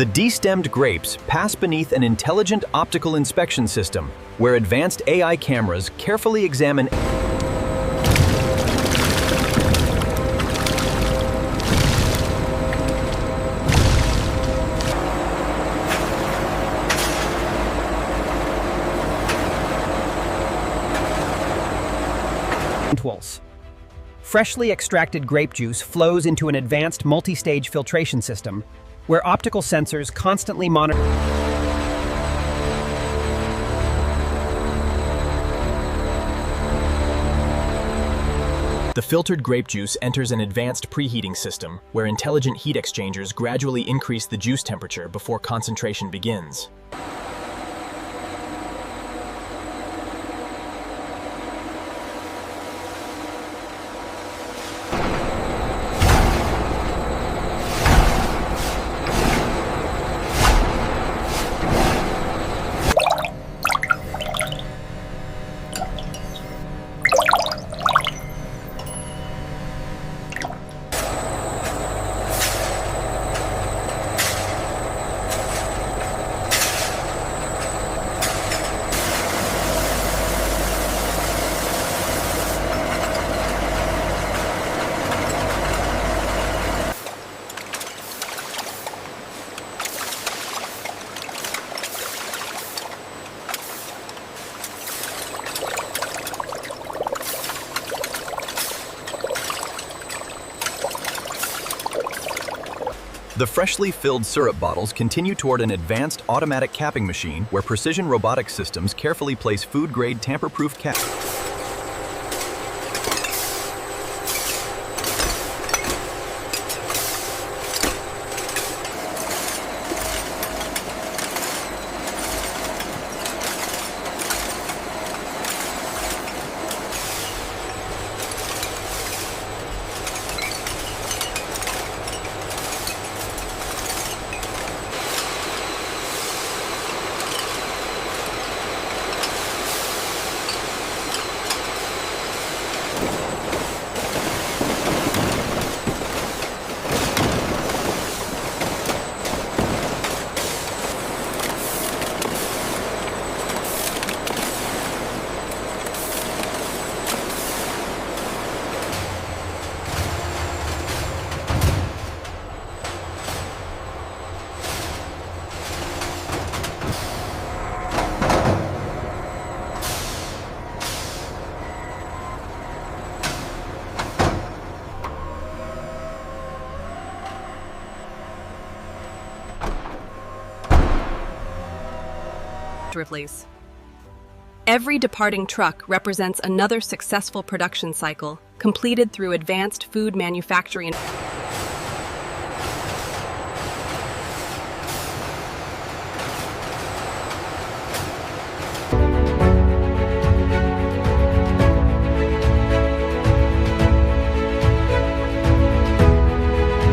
The destemmed grapes pass beneath an intelligent optical inspection system, where advanced AI cameras carefully examine Freshly extracted grape juice flows into an advanced multi-stage filtration system, where optical sensors constantly monitor. The filtered grape juice enters an advanced preheating system, where intelligent heat exchangers gradually increase the juice temperature before concentration begins. The freshly filled syrup bottles continue toward an advanced automatic capping machine where precision robotic systems carefully place food-grade tamper-proof caps. Release. Every departing truck represents another successful production cycle completed through advanced food manufacturing.